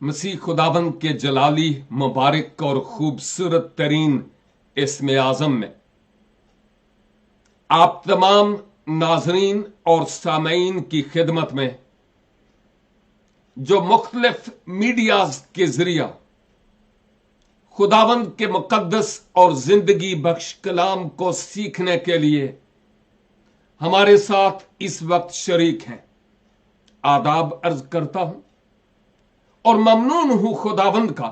मसीह खुदाबंद के जलाली मुबारक और खूबसूरत तरीन इस्म आज़म में आप तमाम नाजरीन और सामईन की खिदमत में जो मुख्तलिफ मीडियाज के जरिया खुदाबंद के मुकद्दस और जिंदगी बख्श कलाम को सीखने के लिए हमारे साथ इस वक्त शरीक हैं, आदाब अर्ज करता हूं और ममनून हूं खुदाबंद का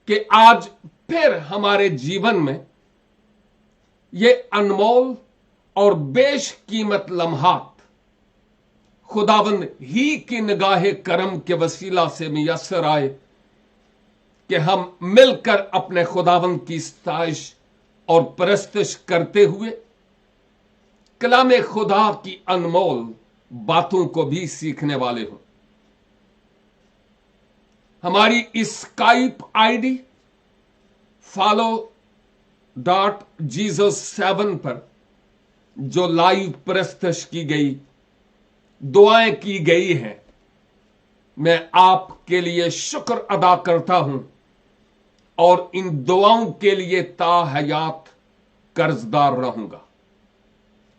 कि आज फिर हमारे जीवन में ये अनमोल और बेशकीमत लम्हात खुदाबंद ही की निगाह करम के वसीला से मुयस्सर आए कि हम मिलकर अपने खुदाबंद की सताइश और परस्तिश करते हुए कलाम खुदा की अनमोल बातों को भी सीखने वाले हों। हमारी इस स्काइप आईडी follow.jesus7 पर जो लाइव परस्तिश की गई, दुआएं की गई हैं, मैं आपके लिए शुक्र अदा करता हूं और इन दुआओं के लिए ताहयात कर्जदार रहूंगा।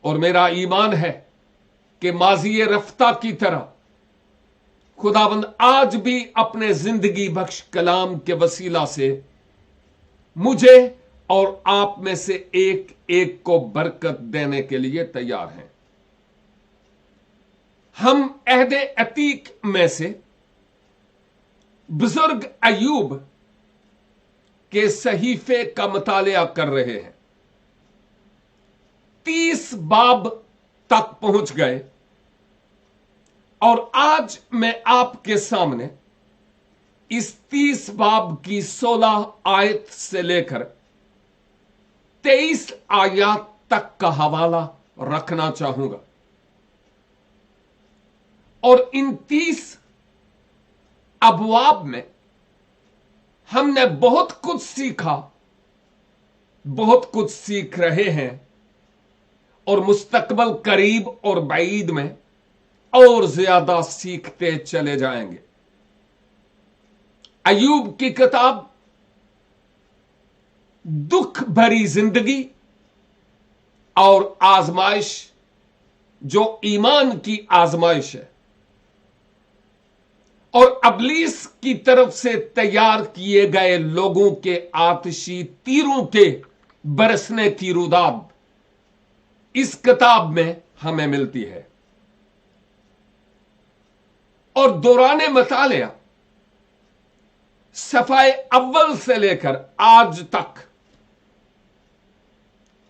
और मेरा ईमान है कि माज़ी रफ्ता की तरह खुदाबंद आज भी अपने जिंदगी बख्श कलाम के वसीला से मुझे और आप में से एक एक को बरकत देने के लिए तैयार हैं। हम अहदे अतीक में से बुजुर्ग अयूब के सहीफे का मुतालिया कर रहे हैं। 30 बाब तक पहुंच गए और आज मैं आपके सामने इस 30 बाब की 16 आयत से लेकर 23 आयत तक का हवाला रखना चाहूंगा। और इन 30 अबवाब में हमने बहुत कुछ सीखा, बहुत कुछ सीख रहे हैं और मुस्तकबल करीब और बाईद में और ज्यादा सीखते चले जाएंगे। अयूब की किताब दुख भरी जिंदगी और आजमाइश जो ईमान की आजमाइश है और अबलीस की तरफ से तैयार किए गए लोगों के आतिशी तीरों के बरसने की रुदाद इस किताब में हमें मिलती है। और दौरान मुतालिया सफाए अव्वल से लेकर आज तक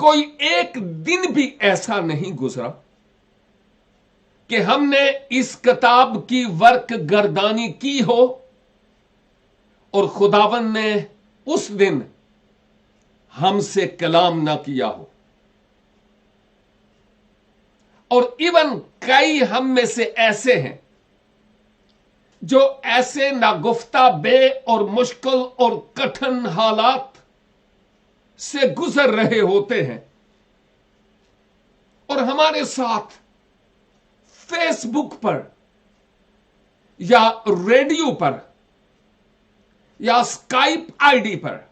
कोई एक दिन भी ऐसा नहीं गुजरा कि हमने इस किताब की वर्क गर्दानी की हो और खुदावन ने उस दिन हमसे कलाम ना किया हो। और इवन कई हम में से ऐसे हैं जो ऐसे नागुफ्ता बे और मुश्किल और कठिन हालात से गुजर रहे होते हैं और हमारे साथ फेसबुक पर या रेडियो पर या स्काइप आईडी पर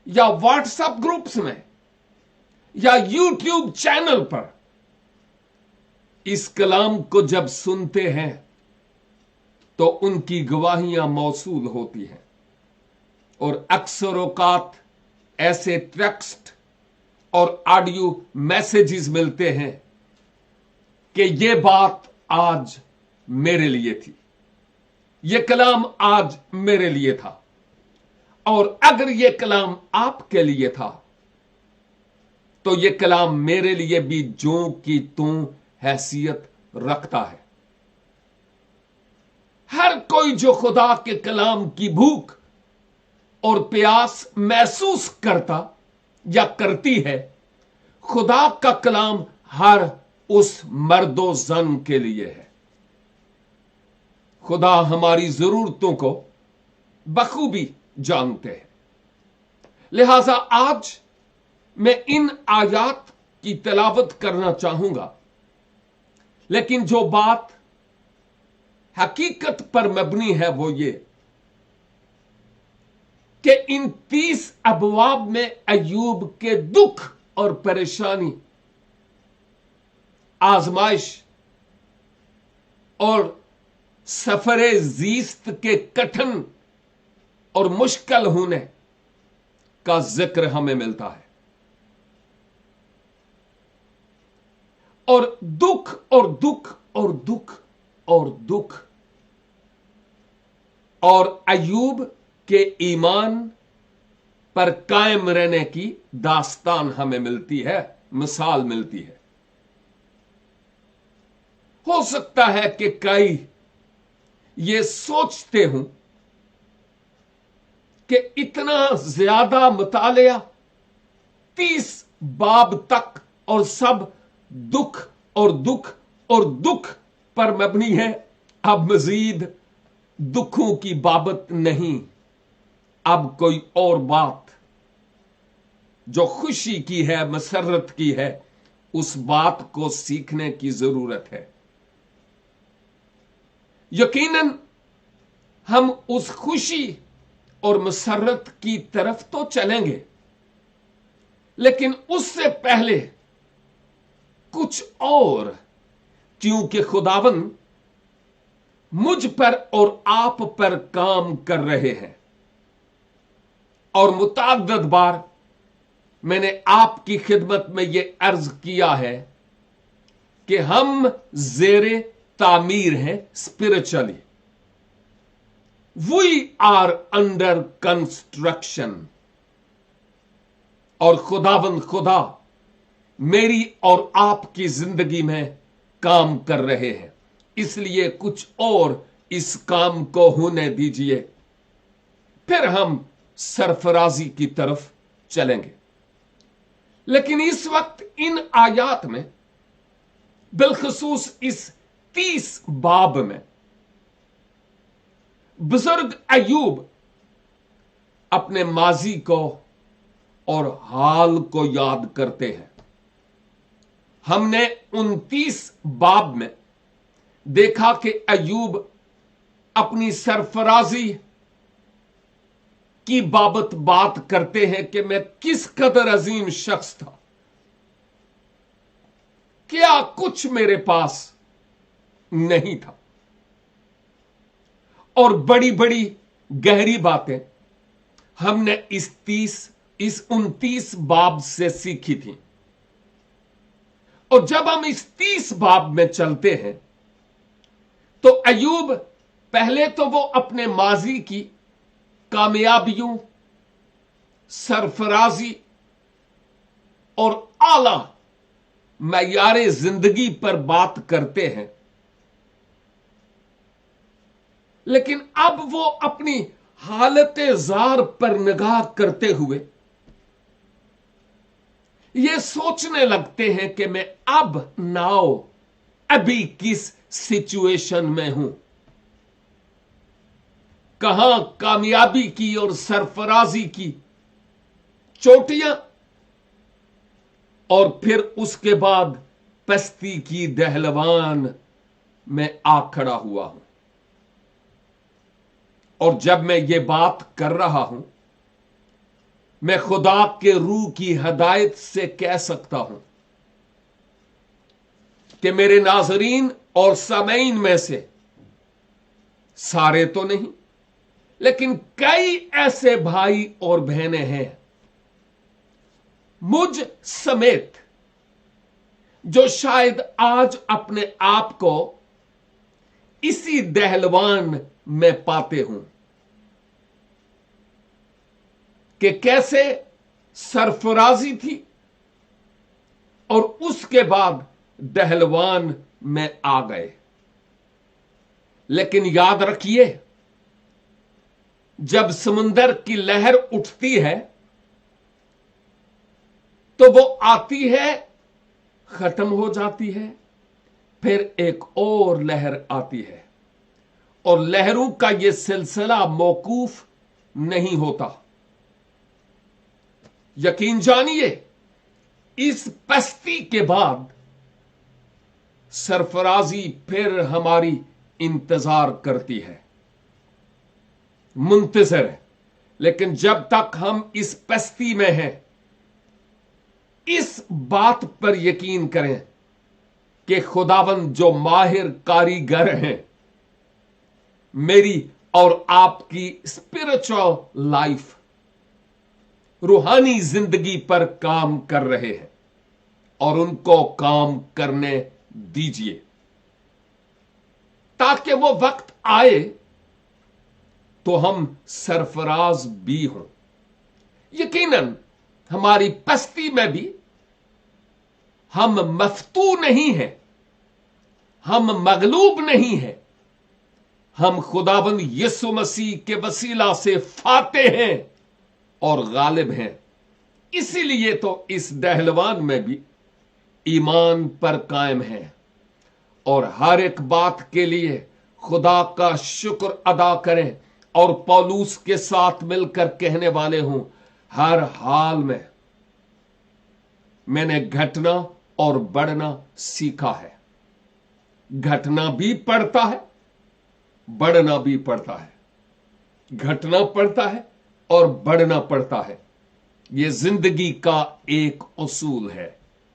या व्हाट्सएप ग्रुप्स में या यूट्यूब चैनल पर इस कलाम को जब सुनते हैं तो उनकी गवाहियां मौसूल होती हैं और अक्सर औकात ऐसे टेक्स्ट और ऑडियो मैसेजेस मिलते हैं कि ये बात आज मेरे लिए थी, ये कलाम आज मेरे लिए था, और अगर ये कलाम आपके लिए था तो ये कलाम मेरे लिए भी जो की त्यों हैसियत रखता है। हर कोई जो खुदा के कलाम की भूख اور پیاس محسوس کرتا یا کرتی ہے، خدا کا کلام ہر اس مرد و زن کے لیے ہے۔ خدا ہماری ضرورتوں کو بخوبی جانتے ہیں، لہذا آج میں ان آیات کی تلاوت کرنا چاہوں گا، لیکن جو بات حقیقت پر مبنی ہے وہ یہ کہ ان 30 ابواب میں ایوب کے دکھ اور پریشانی، آزمائش اور سفر زیست کے کٹھن اور مشکل ہونے کا ذکر ہمیں ملتا ہے، اور دکھ اور دکھ اور دکھ اور دکھ، اور ایوب کے ایمان پر قائم رہنے کی داستان ہمیں ملتی ہے، مثال ملتی ہے۔ ہو سکتا ہے کہ کئی یہ سوچتے ہوں کہ اتنا زیادہ مطالعہ 30 باب تک اور سب دکھ اور دکھ اور دکھ پر مبنی ہے، اب مزید دکھوں کی بابت نہیں، اب کوئی اور بات جو خوشی کی ہے، مسرت کی ہے، اس بات کو سیکھنے کی ضرورت ہے۔ یقیناً ہم اس خوشی اور مسرت کی طرف تو چلیں گے، لیکن اس سے پہلے کچھ اور، کیونکہ خداوند مجھ پر اور آپ پر کام کر رہے ہیں، اور متعدد بار میں نے آپ کی خدمت میں یہ عرض کیا ہے کہ ہم زیر تعمیر ہیں spiritually, we are under construction, اور خدا میری اور آپ کی زندگی میں کام کر رہے ہیں، اس لیے کچھ اور اس کام کو ہونے دیجئے، پھر ہم سرفرازی کی طرف چلیں گے۔ لیکن اس وقت ان آیات میں، بالخصوص اس 30 باب میں، بزرگ ایوب اپنے ماضی کو اور حال کو یاد کرتے ہیں۔ ہم نے 29 باب میں دیکھا کہ ایوب اپنی سرفرازی کی بابت بات کرتے ہیں کہ میں کس قدر عظیم شخص تھا، کیا کچھ میرے پاس نہیں تھا، اور بڑی بڑی گہری باتیں ہم نے اس 29 باب سے سیکھی تھی۔ اور جب ہم اس 30 باب میں چلتے ہیں تو ایوب پہلے تو وہ اپنے ماضی کی کامیابیوں، سرفرازی اور اعلی معیار زندگی پر بات کرتے ہیں، لیکن اب وہ اپنی حالت زار پر نگاہ کرتے ہوئے یہ سوچنے لگتے ہیں کہ میں ابھی کس سچویشن میں ہوں، کہاں کامیابی کی اور سرفرازی کی چوٹیاں، اور پھر اس کے بعد پستی کی دہلوان میں آ کھڑا ہوا ہوں۔ اور جب میں یہ بات کر رہا ہوں، میں خدا کے روح کی ہدایت سے کہہ سکتا ہوں کہ میرے ناظرین اور سامعین میں سے سارے تو نہیں، لیکن کئی ایسے بھائی اور بہنیں ہیں مجھ سمیت جو شاید آج اپنے آپ کو اسی دہلوان میں پاتے ہوں کہ کیسے سرفرازی تھی اور اس کے بعد دہلوان میں آ گئے۔ لیکن یاد رکھیے جب سمندر کی لہر اٹھتی ہے تو وہ آتی ہے، ختم ہو جاتی ہے، پھر ایک اور لہر آتی ہے، اور لہروں کا یہ سلسلہ موقوف نہیں ہوتا۔ یقین جانیے، اس پستی کے بعد سرفرازی پھر ہماری انتظار کرتی ہے، منتظر ہے۔ لیکن جب تک ہم اس پستی میں ہیں، اس بات پر یقین کریں کہ خداوند جو ماہر کاریگر ہیں، میری اور آپ کی اسپرچل لائف، روحانی زندگی پر کام کر رہے ہیں، اور ان کو کام کرنے دیجیے تاکہ وہ وقت آئے تو ہم سرفراز بھی ہوں۔ یقیناً ہماری پستی میں بھی ہم مفتو نہیں ہیں، ہم مغلوب نہیں ہیں، ہم خداوند یسوع مسیح کے وسیلہ سے فاتح ہیں اور غالب ہیں۔ اسی لیے تو اس دہلوان میں بھی ایمان پر قائم ہیں، اور ہر ایک بات کے لیے خدا کا شکر ادا کریں، اور پولوس کے ساتھ مل کر کہنے والے ہوں، ہر حال میں میں نے گھٹنا اور بڑھنا سیکھا ہے۔ گھٹنا بھی پڑتا ہے، بڑھنا بھی پڑتا ہے، گھٹنا پڑتا ہے اور بڑھنا پڑتا ہے۔ یہ زندگی کا ایک اصول ہے۔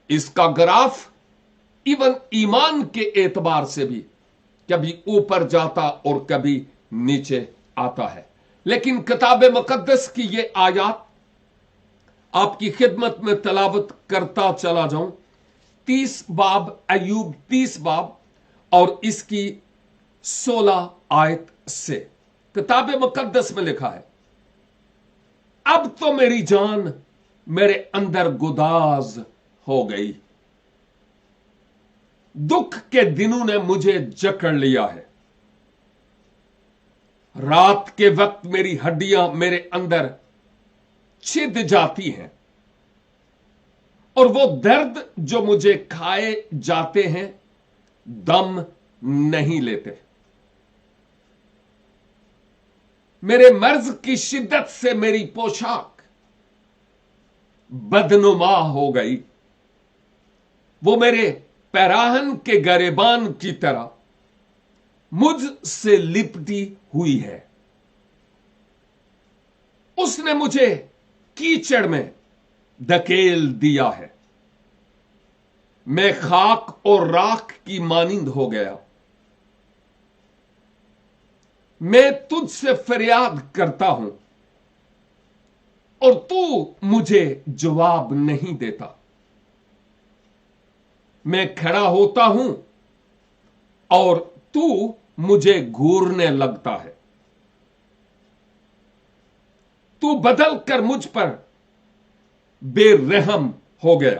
اس کا گراف ایون ایمان کے اعتبار سے بھی کبھی اوپر جاتا اور کبھی نیچے آتا ہے۔ لیکن کتاب مقدس کی یہ آیات آپ کی خدمت میں تلاوت کرتا چلا جاؤں۔ 30 باب، ایوب 30 باب اور اس کی 16 آیت سے کتاب مقدس میں لکھا ہے، اب تو میری جان میرے اندر گداز ہو گئی، دکھ کے دنوں نے مجھے جکڑ لیا ہے، رات کے وقت میری ہڈیاں میرے اندر چھد جاتی ہیں، اور وہ درد جو مجھے کھائے جاتے ہیں دم نہیں لیتے۔ میرے مرض کی شدت سے میری پوشاک بدنما ہو گئی، وہ میرے پیراہن کے گریبان کی طرح مجھ سے لپٹی ہوئی ہے۔ اس نے مجھے کیچڑ میں دھکیل دیا ہے، میں خاک اور راکھ کی مانند ہو گیا۔ میں تجھ سے فریاد کرتا ہوں اور تو مجھے جواب نہیں دیتا۔ میں کھڑا ہوتا ہوں اور تو مجھے گھورنے لگتا ہے۔ تو بدل کر مجھ پر بے رحم ہو گیا،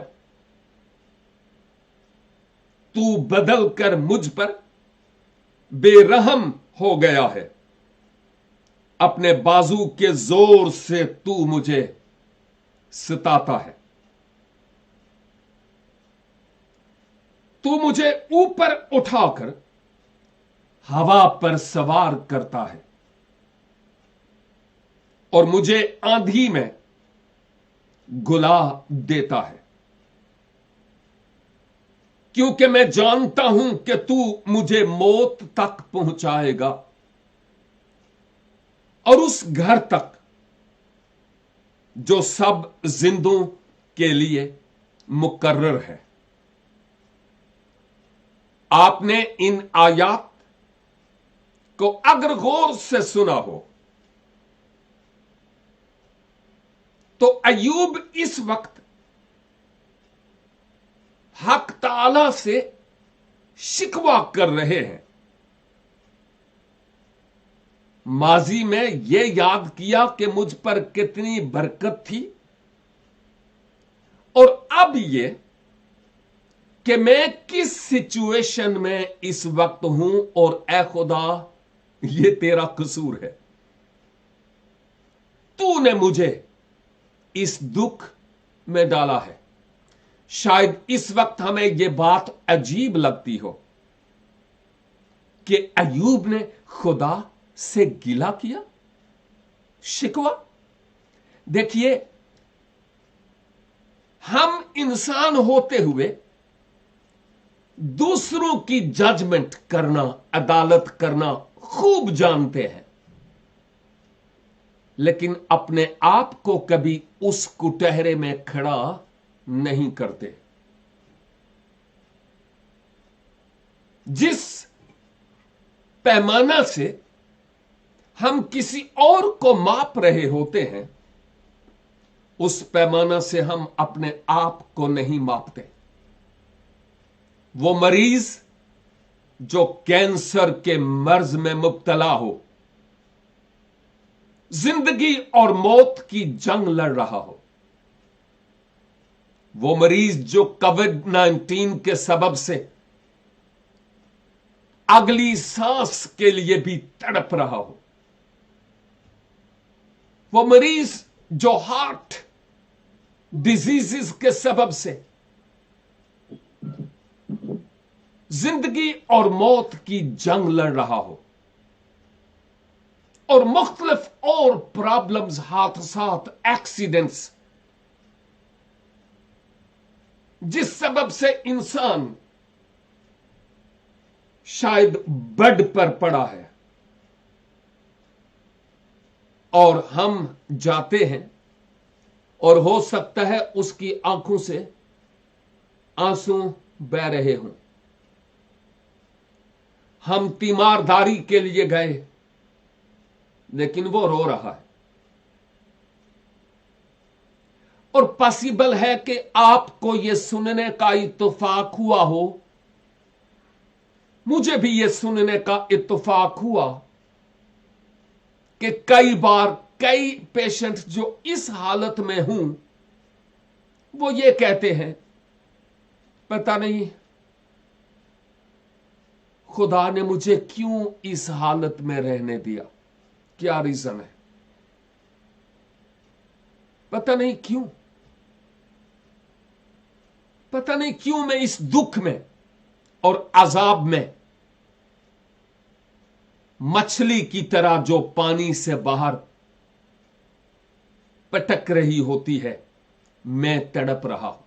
تو بدل کر مجھ پر بے رحم ہو گیا ہے، اپنے بازو کے زور سے تو مجھے ستاتا ہے۔ تو مجھے اوپر اٹھا کر ہوا پر سوار کرتا ہے، اور مجھے آندھی میں گلا دیتا ہے، کیونکہ میں جانتا ہوں کہ تو مجھے موت تک پہنچائے گا، اور اس گھر تک جو سب زندوں کے لیے مقرر ہے۔ آپ نے ان آیات کو اگر غور سے سنا ہو تو ایوب اس وقت حق تعالی سے شکوہ کر رہے ہیں۔ ماضی میں یہ یاد کیا کہ مجھ پر کتنی برکت تھی، اور اب یہ کہ میں کس سچویشن میں اس وقت ہوں، اور اے خدا یہ تیرا قصور ہے۔ تو نے مجھے اس دکھ میں ڈالا ہے۔ شاید اس وقت ہمیں یہ بات عجیب لگتی ہو کہ ایوب نے خدا سے گلہ کیا، شکوہ۔ دیکھیے، ہم انسان ہوتے ہوئے دوسروں کی ججمنٹ کرنا، عدالت کرنا خوب جانتے ہیں، لیکن اپنے آپ کو کبھی اس کٹہرے میں کھڑا نہیں کرتے۔ جس پیمانہ سے ہم کسی اور کو ماپ رہے ہوتے ہیں، اس پیمانہ سے ہم اپنے آپ کو نہیں ماپتے۔ وہ مریض جو کینسر کے مرض میں مبتلا ہو، زندگی اور موت کی جنگ لڑ رہا ہو، وہ مریض جو کووڈ-19 کے سبب سے اگلی سانس کے لیے بھی تڑپ رہا ہو، وہ مریض جو ہارٹ ڈیزیز کے سبب سے زندگی اور موت کی جنگ لڑ رہا ہو، اور مختلف اور پرابلمز، حادثات، ایکسیڈنٹس، جس سبب سے انسان شاید بیڈ پر پڑا ہے، اور ہم جاتے ہیں اور ہو سکتا ہے اس کی آنکھوں سے آنسو بہ رہے ہوں۔ ہم تیمارداری کے لیے گئے، لیکن وہ رو رہا ہے۔ اور پاسبل ہے کہ آپ کو یہ سننے کا اتفاق ہوا ہو، مجھے بھی یہ سننے کا اتفاق ہوا کہ کئی بار کئی پیشنٹ جو اس حالت میں ہوں، وہ یہ کہتے ہیں، پتہ نہیں خدا نے مجھے کیوں اس حالت میں رہنے دیا، کیا ریزن ہے، پتہ نہیں کیوں، پتہ نہیں کیوں میں اس دکھ میں اور عذاب میں مچھلی کی طرح جو پانی سے باہر پٹک رہی ہوتی ہے، میں تڑپ رہا ہوں۔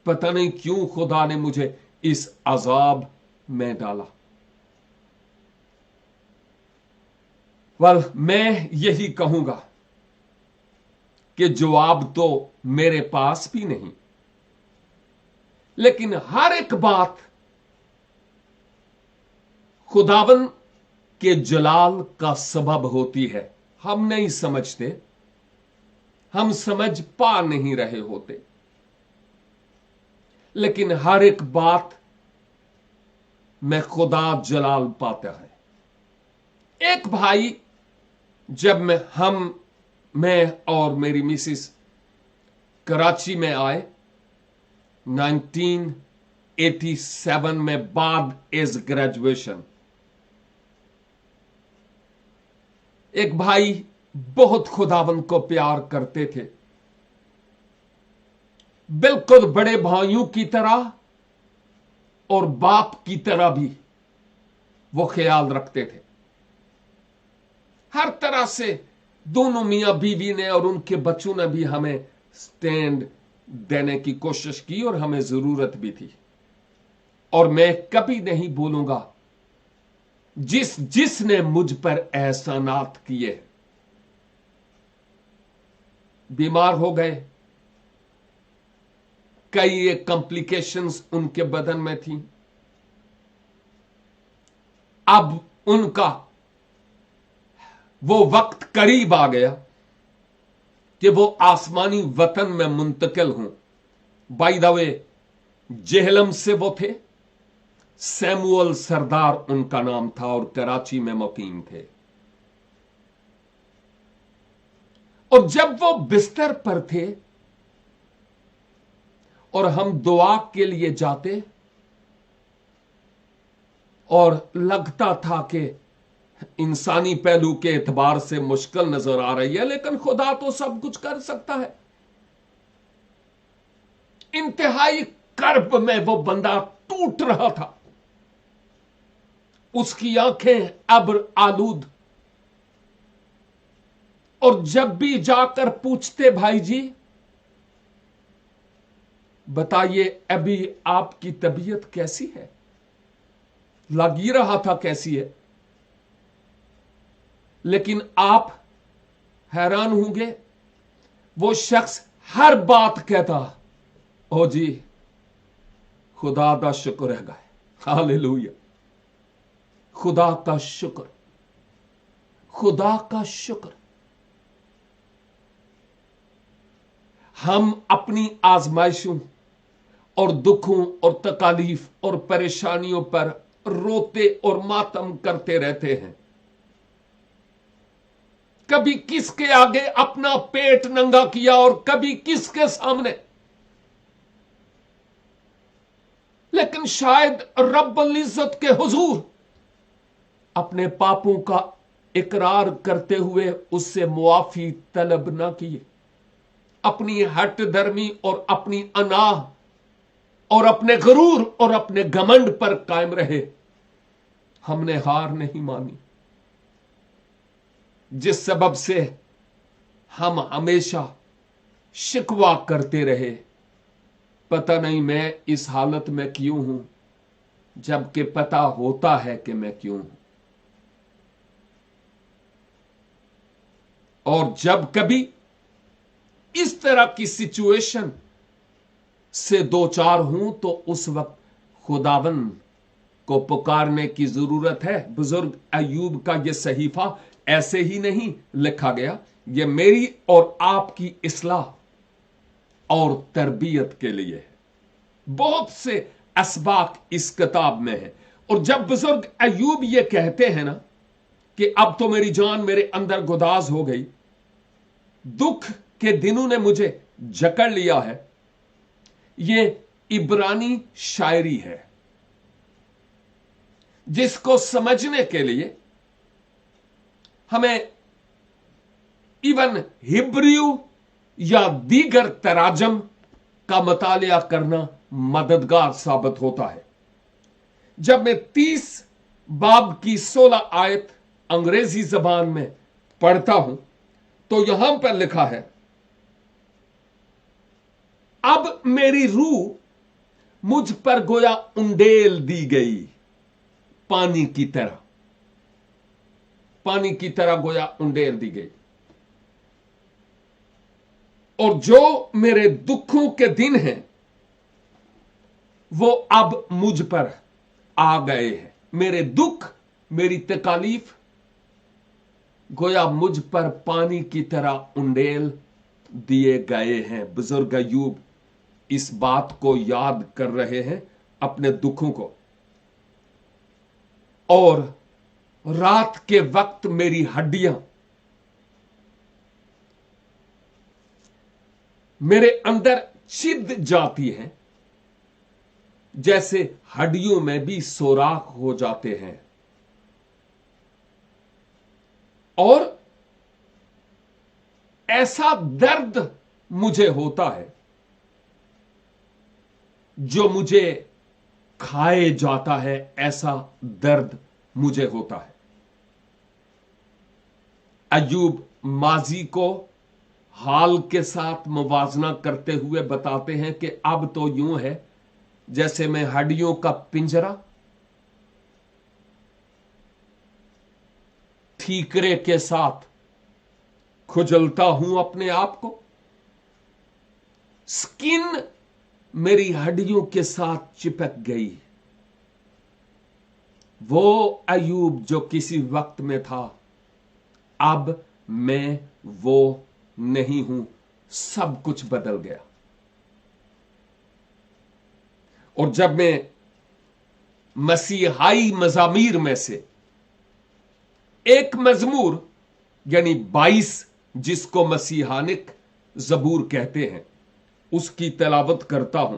پتہ نہیں کیوں خدا نے مجھے اس عذاب میں ڈالا۔ میں یہی کہوں گا کہ جواب تو میرے پاس بھی نہیں، لیکن ہر ایک بات خداوند کے جلال کا سبب ہوتی ہے۔ ہم نہیں سمجھتے، ہم سمجھ پا نہیں رہے ہوتے، لیکن ہر ایک بات میں خدا جلال پاتا ہے۔ ایک بھائی، جب میں اور میری مسز کراچی میں آئے 1987 میں، بعد از گریجویشن، ایک بھائی بہت خداوند کو پیار کرتے تھے، بالکل بڑے بھائیوں کی طرح اور باپ کی طرح بھی وہ خیال رکھتے تھے۔ ہر طرح سے دونوں میاں بیوی نے اور ان کے بچوں نے بھی ہمیں سٹینڈ دینے کی کوشش کی، اور ہمیں ضرورت بھی تھی۔ اور میں کبھی نہیں بولوں گا، جس نے مجھ پر احسانات کیے، بیمار ہو گئے، کئی کمپلیکیشنز ان کے بدن میں تھیں، اب ان کا وہ وقت قریب آ گیا کہ وہ آسمانی وطن میں منتقل ہوں۔ بائی دا وے، جہلم سے وہ تھے، سیموئل سردار ان کا نام تھا، اور کراچی میں مقیم تھے۔ اور جب وہ بستر پر تھے اور ہم دعا کے لیے جاتے، اور لگتا تھا کہ इंसानी पहलू के एतबार से मुश्किल नजर आ रही है, लेकिन खुदा तो सब कुछ कर सकता है। इंतहाई कर्ब में वो बंदा टूट रहा था, उसकी आंखें अब्र आलूद, और जब भी जाकर पूछते, भाई जी बताइए अभी आपकी तबीयत कैसी है, लग ही रहा था कैसी है, लेकिन आप हैरान होंगे, वो शख्स हर बात कहता, ओ जी खुदा का शुक्र है, हालेलुया, खुदा का शुक्र, खुदा का शुक्र। हम अपनी आजमाइशों और दुखों और तकालीफ और परेशानियों पर रोते और मातम करते रहते हैं। कभी किसके आगे अपना पेट नंगा किया और कभी किसके सामने, लेकिन शायद रब्बुल इज्जत के हुजूर अपने पापों का इकरार करते हुए उससे मुआफी तलब ना किए, अपनी हट धर्मी और अपनी अनाह और अपने गरूर और अपने घमंड पर कायम रहे। हमने हार नहीं मानी, जिस सबब से हम हमेशा शिकवा करते रहे, पता नहीं मैं इस हालत में क्यों हूं, जबकि पता होता है कि मैं क्यों हूं। और जब कभी इस तरह की सिचुएशन से दो चार हूं तो उस वक्त खुदावन को पुकारने की जरूरत है। बुजुर्ग अय्यूब का यह सहीफा ऐसे ही नहीं लिखा गया, यह मेरी और आपकी इस्लाह और तरबियत के लिए है। बहुत से असबाक इस किताब में है। और जब बुजुर्ग अय्यूब ये कहते हैं ना कि अब तो मेरी जान मेरे अंदर गुदाज हो गई, दुख के दिनों ने मुझे जकड़ लिया है, ये इब्रानी शायरी है जिसको समझने के लिए हमें इवन हिब्रू या दीगर तराजम का मुतालिया करना मददगार साबित होता है। जब मैं 30 बाब की 16 आयत अंग्रेजी जबान में पढ़ता हूं तो यहां पर लिखा है, अब मेरी रूह मुझ पर गोया उंडेल दी गई, पानी की तरह, पानी की तरह गोया उंडेल दी गई, और जो मेरे दुखों के दिन हैं वो अब मुझ पर आ गए हैं। मेरे दुख, मेरी तकालीफ गोया मुझ पर पानी की तरह उंडेल दिए गए हैं। बुजुर्ग अय्यूब इस बात को याद कर रहे हैं, अपने दुखों को। और रात के वक्त मेरी हड्डियां मेरे अंदर छिद जाती हैं, जैसे हड्डियों में भी सोराख हो जाते हैं, और ऐसा दर्द मुझे होता है जो मुझे खाए जाता है, ऐसा दर्द मुझे होता है। अय्यूब माजी को हाल के साथ मुवाजना करते हुए बताते हैं कि अब तो यूं है जैसे मैं हड्डियों का पिंजरा ठीकरे के साथ खुजलता हूं अपने आप को। स्किन मेरी हड्डियों के साथ चिपक गई। वो अय्यूब जो किसी वक्त में था, अब मैं वो नहीं हूं, सब कुछ बदल गया। और जब मैं मसीहाई मजामीर में से एक मजमूर यानी 22 जिसको मसीहानिक जबूर कहते हैं उसकी तलावत करता हूं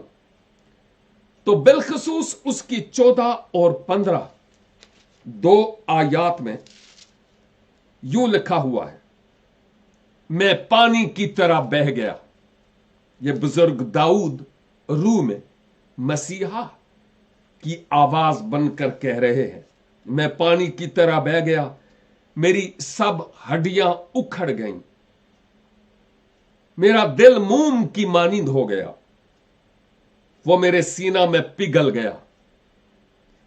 तो बिलखसूस उसकी 14 और 15 दो आयात में यूं लिखा हुआ है, मैं पानी की तरह बह गया। ये बुजुर्ग दाऊद रूह में मसीहा की आवाज बनकर कह रहे हैं, मैं पानी की तरह बह गया, मेरी सब हड्डियां उखड़ गईं, मेरा दिल मोम की मानिंद हो गया, वो मेरे सीना में पिघल गया,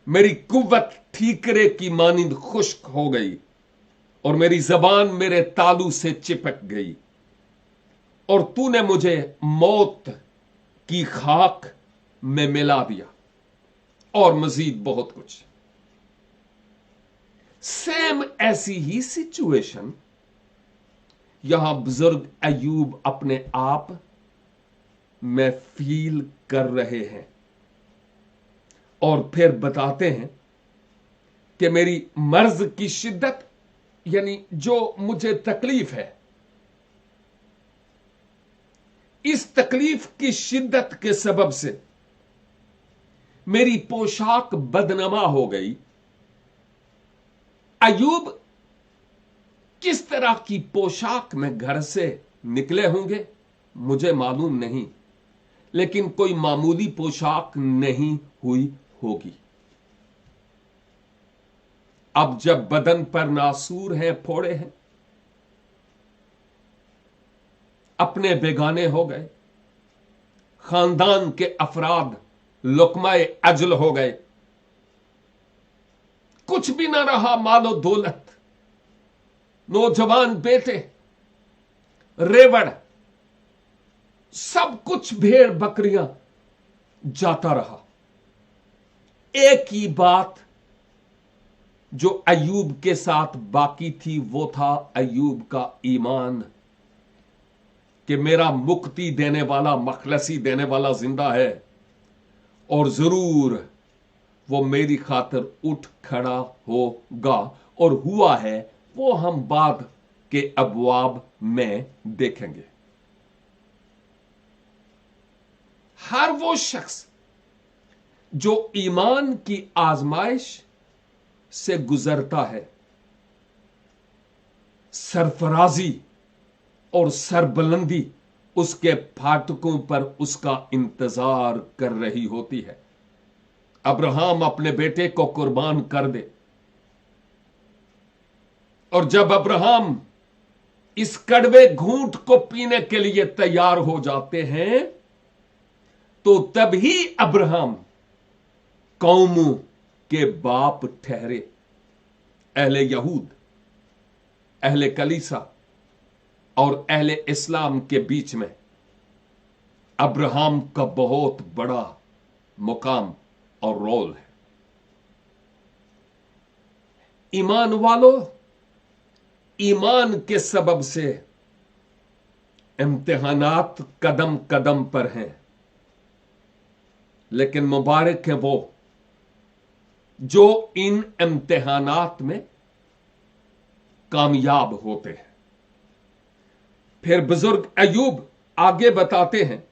मेरी कुव्वत ठीकरे की मानिंद खुश्क हो गई, और मेरी जबान मेरे तालू से चिपक गई, और तूने मुझे मौत की खाक में मिला दिया, और मजीद बहुत कुछ। सेम ऐसी ही सिचुएशन यहां बुजुर्ग अय्यूब अपने आप में फील कर रहे हैं, और फिर बताते हैं कि मेरी मर्ज की शिद्दत, यानी जो मुझे तकलीफ है, इस तकलीफ की शिद्दत के सबब से मेरी पोशाक बदनमा हो गई। अय्यूब किस तरह की पोशाक में घर से निकले होंगे मुझे मालूम नहीं, लेकिन कोई मामूली पोशाक नहीं हुई होगी। अब जब बदन पर नासूर हैं, फोड़े हैं, अपने बेगाने हो गए, खानदान के अफराद लुकमाए अजल हो गए, कुछ भी ना रहा मालो दौलत, नौजवान बेटे, रेवड़, सब कुछ भेड़ बकरियां जाता रहा। एक ही बात जो अय्यूब के साथ बाकी थी वो था अय्यूब का ईमान, कि मेरा मुक्ति देने वाला, मखलसी देने वाला जिंदा है, और जरूर वो मेरी खातिर उठ खड़ा होगा, और हुआ है वो हम बाद के अबवाब में देखेंगे। हर वो शख्स जो ईमान की आजमाइश से गुजरता है, सरफराजी और सरबुलंदी उसके फाटकों पर उसका इंतजार कर रही होती है। अब्राहम अपने बेटे को कुर्बान कर दे, और जब अब्राहम इस कड़वे घूंट को पीने के लिए तैयार हो जाते हैं, तो तभी अब्राहम कौमों के बाप ठहरे। अहले यहूद, अहले कलीसा और अहले इस्लाम के बीच में अब्राहम का बहुत बड़ा मुकाम और रोल है। ईमान वालों, ईमान के सबब से इम्तिहानात कदम कदम पर हैं, लेकिन मुबारक है वो जो इन इम्तिहानात में कामयाब होते हैं। फिर बुजुर्ग अय्यूब आगे बताते हैं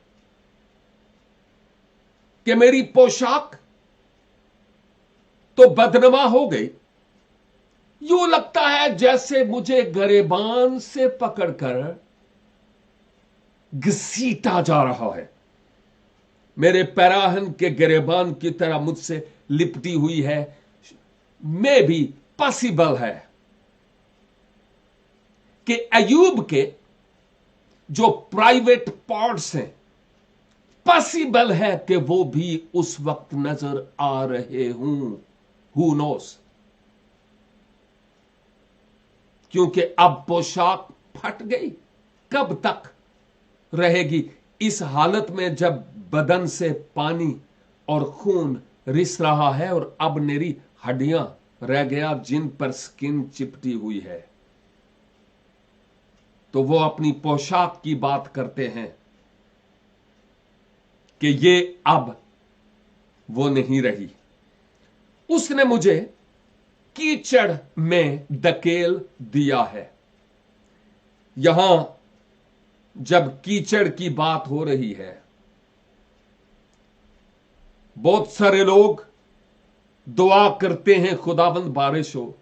कि मेरी पोशाक तो बदनमा हो गई, यूं लगता है जैसे मुझे गरेबान से पकड़कर घसीटा जा रहा है, मेरे पैराहन के गरेबान की तरह मुझसे लिपटी हुई है। में भी पॉसिबल है कि अय्यूब के जो प्राइवेट पार्ट्स हैं, पॉसिबल है कि वो भी उस वक्त नजर आ रहे हूं, हु नोस, क्योंकि अब पोशाक फट गई, कब तक रहेगी इस हालत में जब बदन से पानी और खून रिस रहा है और अब मेरी हड्डियां रह गया जिन पर स्किन चिपटी हुई है। तो वो अपनी पोशाक की बात करते हैं कि ये अब वो नहीं रही, उसने मुझे कीचड़ में धकेल दिया है। यहां जब कीचड़ की बात हो रही है, बहुत सारे लोग दुआ करते हैं खुदाबंद बारिश हो,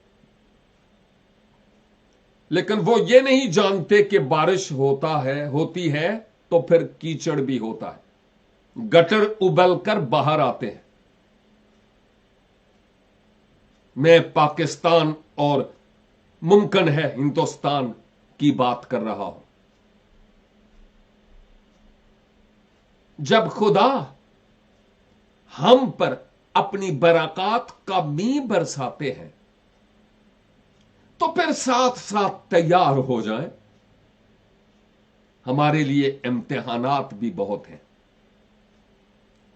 لیکن وہ یہ نہیں جانتے کہ بارش ہوتی ہے تو پھر کیچڑ بھی ہوتا ہے، گٹر ابل کر باہر آتے ہیں۔ میں پاکستان اور ممکن ہے ہندوستان کی بات کر رہا ہوں۔ جب خدا ہم پر اپنی برکات کا میਂਹ برساتے ہیں تو پھر ساتھ ساتھ تیار ہو جائیں، ہمارے لیے امتحانات بھی بہت ہیں۔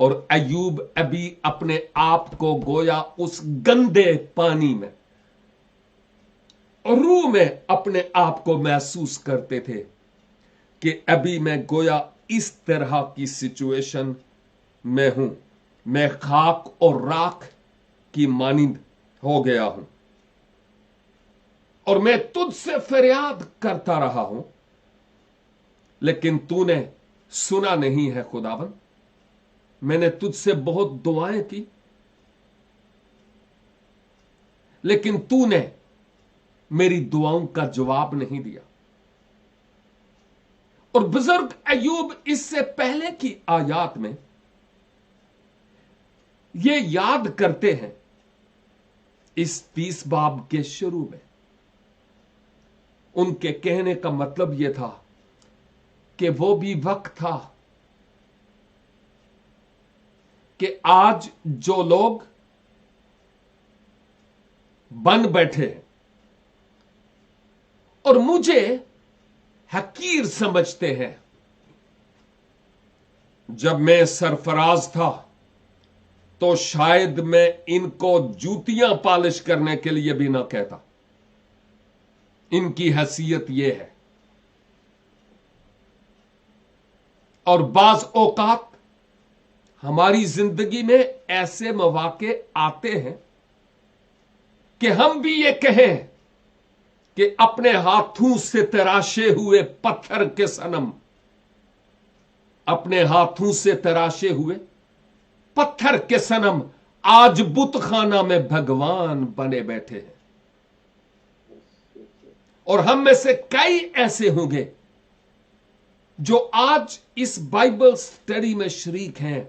اور ایوب ابھی اپنے آپ کو گویا اس گندے پانی میں روح میں اپنے آپ کو محسوس کرتے تھے کہ ابھی میں گویا اس طرح کی سچویشن میں ہوں، میں خاک اور راکھ کی مانند ہو گیا ہوں، اور میں تجھ سے فریاد کرتا رہا ہوں، لیکن تو نے سنا نہیں ہے خداوند۔ میں نے تجھ سے بہت دعائیں کی، لیکن تو نے میری دعاؤں کا جواب نہیں دیا۔ اور بزرگ ایوب اس سے پہلے کی آیات میں یہ یاد کرتے ہیں، اس 30 باب کے شروع میں ان کے کہنے کا مطلب یہ تھا کہ وہ بھی وقت تھا کہ آج جو لوگ بن بیٹھے ہیں اور مجھے حقیر سمجھتے ہیں، جب میں سرفراز تھا تو شاید میں ان کو جوتیاں پالش کرنے کے لیے بھی نہ کہتا۔ ان کی حیثیت یہ ہے۔ اور بعض اوقات ہماری زندگی میں ایسے مواقع آتے ہیں کہ ہم بھی یہ کہیں کہ اپنے ہاتھوں سے تراشے ہوئے پتھر کے صنم، اپنے ہاتھوں سے تراشے ہوئے پتھر کے صنم آج بت خانہ میں بھگوان بنے بیٹھے ہیں۔ اور ہم میں سے کئی ایسے ہوں گے جو آج اس بائبل سٹڈی میں شریک ہیں،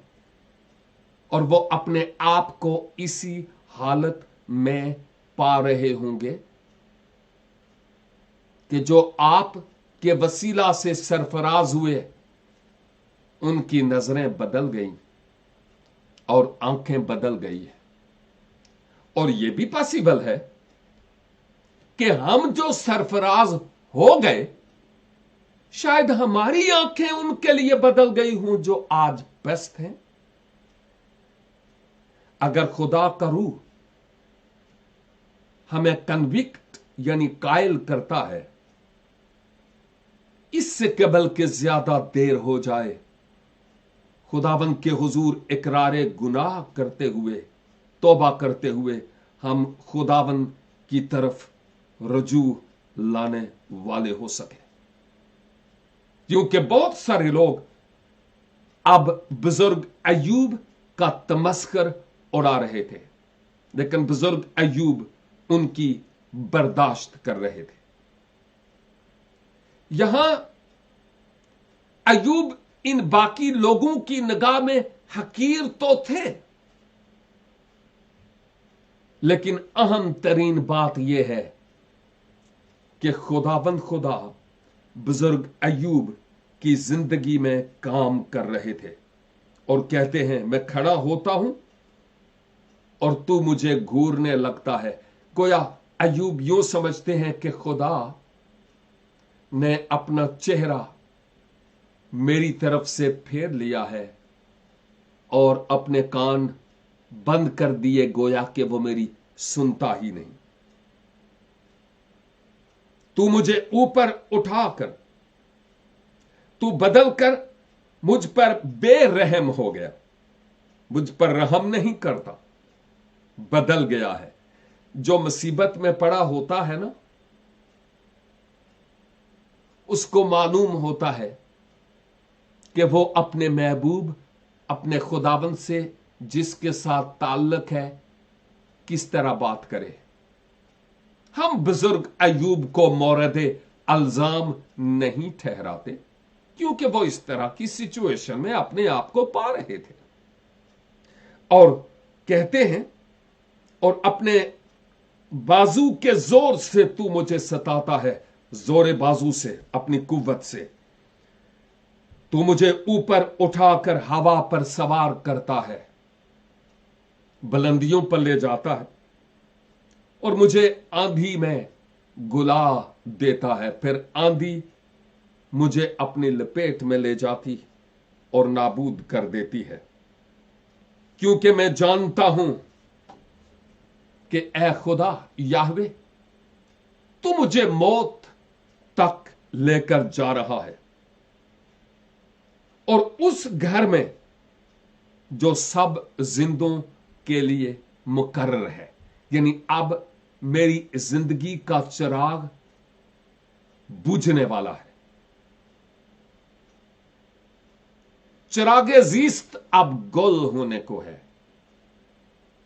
اور وہ اپنے آپ کو اسی حالت میں پا رہے ہوں گے کہ جو آپ کے وسیلہ سے سرفراز ہوئے، ان کی نظریں بدل گئیں اور آنکھیں بدل گئی ہیں۔ اور یہ بھی پاسبل ہے کہ ہم جو سرفراز ہو گئے، شاید ہماری آنکھیں ان کے لیے بدل گئی ہوں جو آج پست ہیں۔ اگر خدا کا روح ہمیں کنوکٹ یعنی قائل کرتا ہے، اس سے قبل کہ زیادہ دیر ہو جائے، خداوند کے حضور اقرار گناہ کرتے ہوئے، توبہ کرتے ہوئے ہم خداوند کی طرف رجوع لانے والے ہو سکے۔ کیونکہ بہت سارے لوگ اب بزرگ ایوب کا تمسخر اڑا رہے تھے، لیکن بزرگ ایوب ان کی برداشت کر رہے تھے۔ یہاں ایوب ان باقی لوگوں کی نگاہ میں حقیر تو تھے، لیکن اہم ترین بات یہ ہے کہ خداوند خدا بزرگ ایوب کی زندگی میں کام کر رہے تھے، اور کہتے ہیں میں کھڑا ہوتا ہوں اور تو مجھے گھورنے لگتا ہے۔ گویا ایوب یوں سمجھتے ہیں کہ خدا نے اپنا چہرہ میری طرف سے پھیر لیا ہے اور اپنے کان بند کر دیے، گویا کہ وہ میری سنتا ہی نہیں۔ تو مجھے اوپر اٹھا کر، تو بدل کر مجھ پر بے رحم ہو گیا، مجھ پر رحم نہیں کرتا، بدل گیا ہے۔ جو مصیبت میں پڑا ہوتا ہے نا، اس کو معلوم ہوتا ہے کہ وہ اپنے محبوب، اپنے خداوند سے جس کے ساتھ تعلق ہے، کس طرح بات کرے۔ हम बुजुर्ग अय्यूब को मौरद अल्जाम नहीं ठहराते, क्योंकि वो इस तरह की सिचुएशन में अपने आप को पा रहे थे। और कहते हैं, और अपने बाजू के जोर से तू मुझे सताता है, जोरे बाजू से, अपनी कुव्वत से तू मुझे ऊपर उठाकर हवा पर सवार करता है, बुलंदियों पर ले जाता है और मुझे आंधी में गुला देता है, फिर आंधी मुझे अपनी लपेट में ले जाती और नाबूद कर देती है। क्योंकि मैं जानता हूं कि ऐ खुदा याहवे, तू मुझे मौत तक लेकर जा रहा है, और उस घर में जो सब जिंदों के लिए मुकर्रर है। यानी अब मेरी जिंदगी का चिराग बुझने वाला है, चिरागे जीस्त अब गुल होने को है।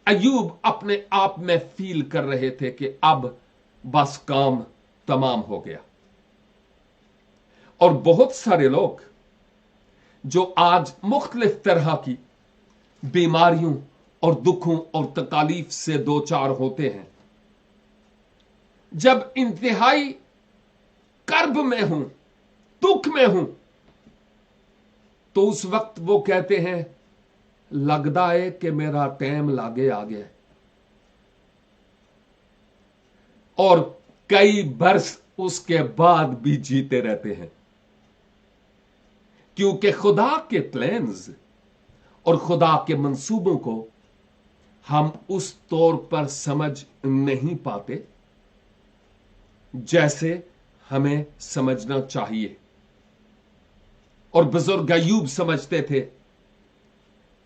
अय्यूब अपने आप में फील कर रहे थे कि अब बस काम तमाम हो गया। और बहुत सारे लोग जो आज मुख्तलिफ तरह की बीमारियों और दुखों और तकालीफ से दो चार होते हैं, जब इंतहाई कर्ब में हूं, दुख में हूं, तो उस वक्त वो कहते हैं लगदा है कि मेरा टाइम लागे आ गया। और कई बरस उसके बाद भी जीते रहते हैं, क्योंकि खुदा के प्लान्स और खुदा के मंसूबों को हम उस तौर पर समझ नहीं पाते जैसे हमें समझना चाहिए। और बुजुर्ग अय्यूब समझते थे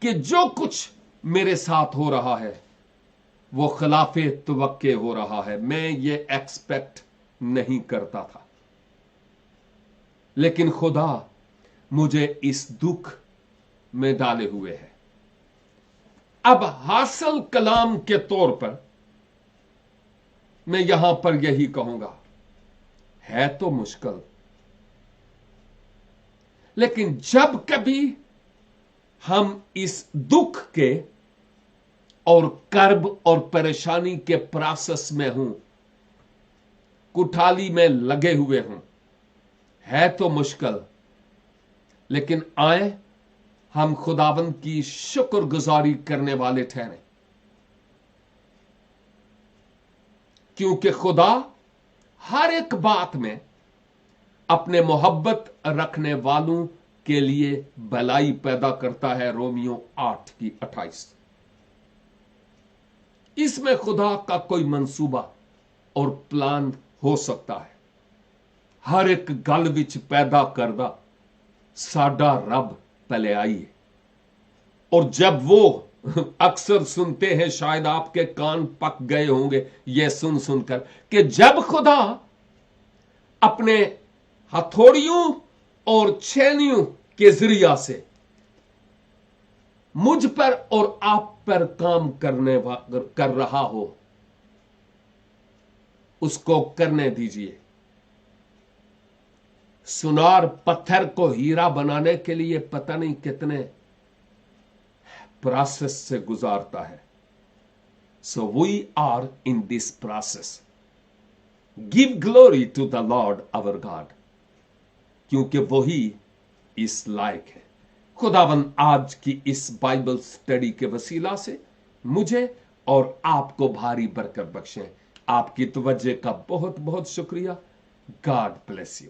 कि जो कुछ मेरे साथ हो रहा है वो खिलाफे तवक्के हो रहा है, मैं ये एक्सपेक्ट नहीं करता था, लेकिन खुदा मुझे इस दुख में डाले हुए है। अब हासिल कलाम के तौर पर मैं यहां पर यही कहूंगा, है तो मुश्किल, लेकिन जब कभी हम इस दुख के और कर्ब और परेशानी के प्रोसेस में हूं, कुठाली में लगे हुए हूं, है तो मुश्किल, लेकिन आए हम खुदावंद की शुक्रगुजारी करने वाले ठहरे, क्योंकि खुदा हर एक बात में अपने मोहब्बत रखने वालों के लिए भलाई पैदा करता है। रोमियो 8:28। इसमें खुदा का कोई मंसूबा और प्लान हो सकता है। हर एक गल विच पैदा करदा साडा रब पहले आई है। और जब वो अक्सर सुनते हैं, शायद आपके कान पक गए होंगे ये सुन सुनकर, कि जब खुदा अपने हथौड़ियों और छेनियों के जरिया से मुझ पर और आप पर काम कर रहा हो, उसको करने दीजिए। सुनार पत्थर को हीरा बनाने के लिए पता नहीं कितने प्रोसेस से गुजारता है। So we are in this process. Give glory to the lord our God, क्योंकि वही इस लायक है। खुदावंद आज की इस बाइबल स्टडी के वसीला से मुझे और आपको भारी बरकत बख्शें। आपकी तवज्जो का बहुत बहुत शुक्रिया। God bless you.